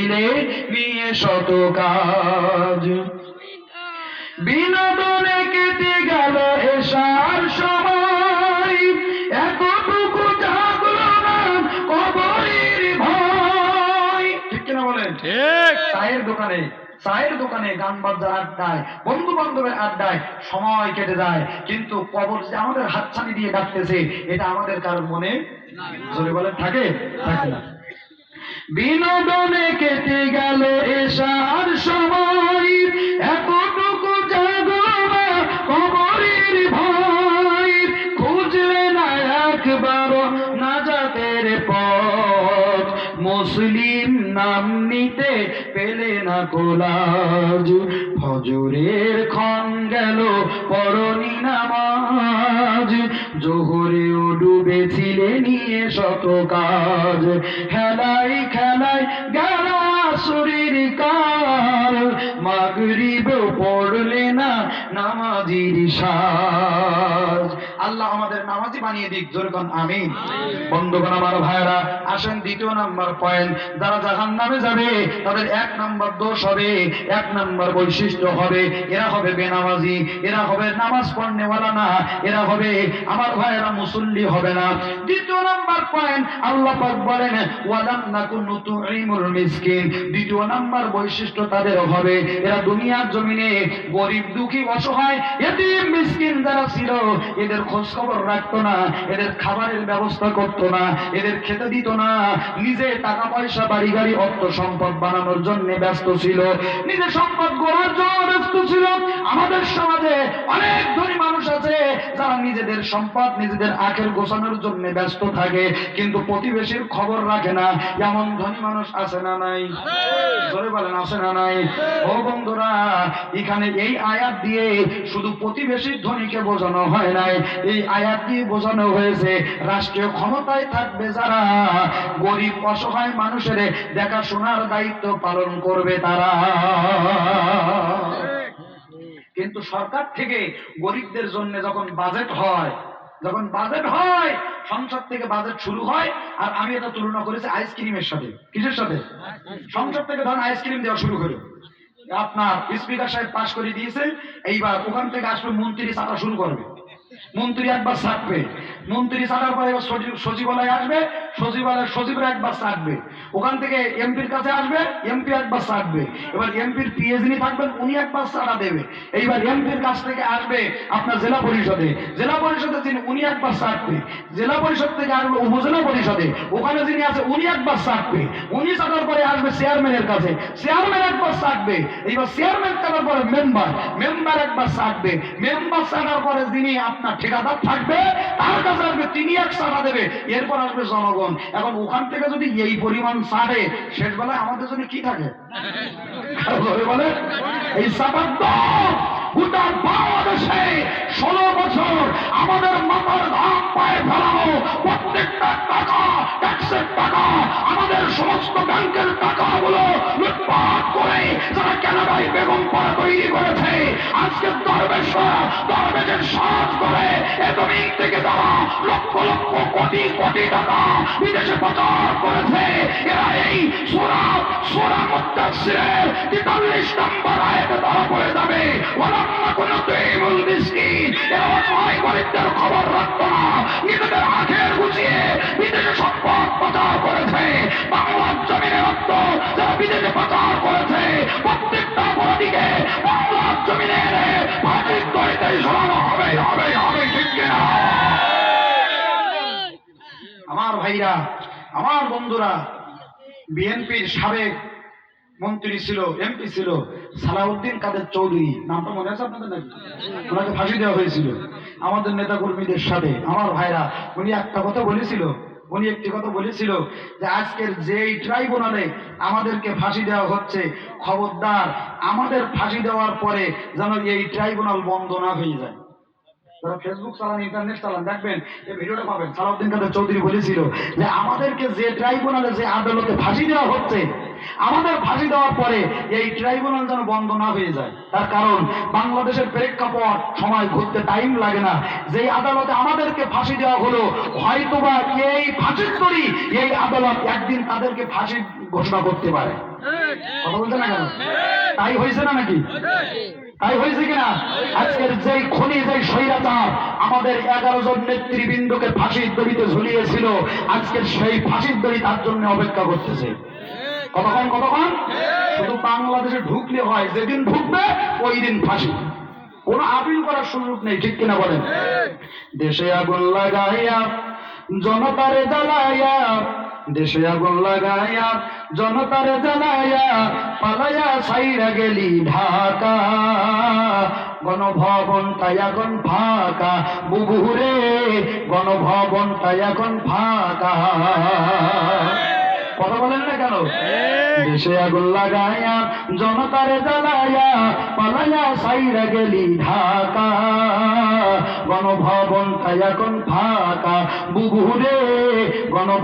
ছিলে নিয়ে শত কাজ। বিনোদনে কেটে গেল এসার সময়, এতটুকু জাগলো না কবরের ভয়। ঠিক কিনা বলেন? ঠিক। চায়ের দোকানে গান বাজার আড্ডায়, বন্ধু বান্ধবের আড্ডায় সময় কেটে যায়, কিন্তু কবর যে আমাদের হাতছানি দিয়ে ডাকতেছে এটা আমাদের কারোর মনে জোরে বলেন থাকে না। বিনোদনে কেটে গেল এসার সময়, এতটুকু জাগলো না কবরের ভয়। খুঁজলে না একবার নাজাতের পথ, মুসলিম নাম নিতে পেলে না কোলাজ। ফজরের ক্ষণ গেল পড়নি নামাজ, জোহরেও ডুবেছিলে নিয়ে শত কাজ। খেলায় খেলায় গেল আসরের কাল, মাগরিবেও পড়লে না নামাজির সাজ। আল্লাহ আমাদের নামাজি বানিয়ে দিক, জোরে কোন আমিন। বন্ধুগণ আমার ভাইরা, আসেন দ্বিতীয় নাম্বার পয়েন্ট। যারা জাহান্নামে যাবে তাদের 1 নাম্বার দোষ হবে, 1 নাম্বার বৈশিষ্ট্য হবে, এরা হবে বেনামাজি, এরা হবে নামাজ পড়নেওয়ালা না, এরা হবে আমার ভাইরা মুসল্লি হবে না। দ্বিতীয় নাম্বার পয়েন্ট আল্লাহ পাক বলেন ওয়ালাম নাকুন নুতুইমুল মিসকিন। দ্বিতীয় নাম্বার বৈশিষ্ট্য তাদের হবে, এরা দুনিয়ার জমিনে গরিব দুঃখী অসহায় এতিম মিসকিন যারা ছিল এদের খোঁজ খবর রাখতো না, এদের খাবারের ব্যবস্থা করতো না, এদের খেতে দিত না। নিজে টাকা পয়সা বাড়ি গাড়ি অর্থ সম্পদ বানানোর জন্য ব্যস্ত ছিল, নিজের সম্পদ গড়ার জন্য ব্যস্ত ছিল। আমাদের সমাজে অনেক ধনী মানুষ আছে যারা নিজেদের সম্পদ নিজেদের আখের গোছানোর জন্য ব্যস্ত থাকে, কিন্তু প্রতিবেশীর খবর রাখে না। এমন ধনী মানুষ আছে না নাই? জোরে বলেন আছে না নাই? ও বন্ধুরা, এখানে এই আয়াত দিয়ে শুধু প্রতিবেশীর ধনীকে বোঝানো হয় নাই, এই আয়াত দিয়ে বোঝানো হয়েছে রাষ্ট্রীয় ক্ষমতায় থাকবে যারা গরিব অসহায় মানুষের দেখাশোনার দায়িত্ব পালন করবে তারা। কিন্তু সরকার থেকে গরিবদের জন্য যখন বাজেট হয়, সংসদ থেকে বাজেট শুরু হয়, আর আমি এটা তুলনা করেছি আইসক্রিমের সাথে। কিসের সাথে? সংসদ থেকে ধরুন আইসক্রিম দেওয়া শুরু হলো, আপনার স্পিকার সাহেব পাশ করে দিয়েছে, এইবার ওখান থেকে আসবে মন্ত্রী চাটা শুরু করবে। মন্ত্রী একবার ছাড়বে, মন্ত্রী ছাড়ার পরে সচিবালয় আসবে, সচিবরা একবার ছাড়বে, ওখান থেকে এমপির কাছে আসবে, এমপি একবার ছাড়বে, এবার এমপির পিএইচডি থাকবেন উনি একবার ছাড়া দেবে, এইবার এমপির কাছ থেকে আসবে আপনার জেলা পরিষদে যিনি উনি একবার ছাড়বে, জেলা পরিষদ থেকে আসবে উপজেলা পরিষদে, ওখানে যিনি আছে উনি একবার ছাড়বে, উনি ছাড়ার পরে আসবে চেয়ারম্যানের কাছে, চেয়ারম্যান একবার ছাড়বে, এইবার চেয়ারম্যান ছাড়ার পরে মেম্বার একবার ছাড়বে, মেম্বার ছাড়ার পরে যিনি আপনার ঠিকাদার থাকবে তার কাছে আসবে, তিনি এক ছাড়া দেবে, এরপর আসবে জনগণ। এখন ওখান থেকে যদি এই পরিমাণ ছাড়ে, শেষ বেলায় আমাদের জন্য কি থাকে? বলে এই ছাড়ার দর গোটা বাংলাদেশে 16 বছর আমাদের মাথার ঘাম পায়ে ফেলানো প্রত্যেকটা টাকা, ট্যাক্সের টাকা, আমাদের সমস্ত ব্যাংকের টাকাগুলো লুটপাট করে যারা কানাডায় বেগম পাড়া তৈরি করেছে, আজকে দরবেশের সাজ করে এতদিন থেকে যারা লক্ষ লক্ষ কোটি কোটি টাকা বিদেশে পাচার করেছে, এরা এই সূরা মুদ্দাসসিরের 43 নম্বর আয়াতে ধরা পড়ে যাবে। ওয়ালাম্মা কুনতুইমুল মিসকিন, এরা অসহায় গরিবদের খবর রাখতো না, নিজেদের আখের গুছিয়ে বিদেশে সম্পদ পাচার করেছে। বাংলার জমিনের রক্ত যারা বিদেশে পাচার করেছে, প্রত্যেকটা অপরাধীকে বাংলার জমিনে এনে ফাঁসির দড়িতে ঝোলানো হবে। ঠিক কিনা? আমার ভাইরা, আমার বন্ধুরা, বিএনপির সাবেক মন্ত্রী ছিল, এমপি ছিল সালাউদ্দিন কাদের চৌধুরী, নামটা মনে আছে আপনাদের নাকি? ওনাকে ফাঁসি দেওয়া হয়েছিল আমাদের নেতা কর্মীদের সাথে। আমার ভাইরা, উনি একটি কথা বলেছিল যে আজকের যেই ট্রাইব্যুনালে আমাদেরকে ফাঁসি দেওয়া হচ্ছে, খবরদার আমাদের ফাঁসি দেওয়ার পরে যেন এই ট্রাইব্যুনাল বন্ধ না হয়ে যায়। যারা ফেসবুক চালান, ইন্টারনেট চালান, দেখবেন এই ভিডিওটা পাবেন। সালাউদ্দিন কাদের চৌধুরী বলেছিল যে আমাদেরকে যে ট্রাইব্যুনালে, যে আদালতে ফাঁসি দেওয়া হচ্ছে, আমাদের ফাঁসি দেওয়ার পরে এই ট্রাইব্যুনাল যেন বন্ধ না হয়ে যায়। তার কারণ বাংলাদেশের প্রেক্ষাপট, সময় ঘুরতে টাইম লাগে না। যে আদালতে আমাদেরকে ফাঁসি দেওয়া হলো, হয়তোবা এই ফাঁসির দড়ি, এই আদালত একদিন তাদেরকে ফাঁসি ঘোষণা করতে পারে। কথা বলছে না কেন? তাই হয়েছে না নাকি? তাই হয়েছে কিনা? আজকের যেই খনি, যেই স্বৈরাচার আমাদের 11 জন নেতৃবৃন্দকে ফাঁসির দড়িতে ঝুলিয়েছিল, আজকের সেই ফাঁসির দড়ি তার জন্য অপেক্ষা করতেছে। কতক্ষণ শুধু বাংলাদেশে ঢুকলে হয়, যেদিন ঢুকবে ওই দিন ফাঁসি, কোনো আপিল করার সুযোগ নেই, ঠিক কিনা বলেন? দেশে আগুন লাগাইয়া জনতারে জ্বালাইয়া, দেশে আগুন লাগাইয়া জনতারে জ্বালাইয়া, পালাইয়া সাইরা গেলি ঢাকা, গণভবনটা এখন ফাঁকা, বুবুরে গণভবনটা এখন ফাঁকা। কথা বলেন না কেন? দেশে আগুন লাগাইয়া জনতারে জ্বালাইয়া, পালাইয়া সাইরা গেলি ঢাকা, গণভবনটা এখন ফাঁকা, বুবুরে গণ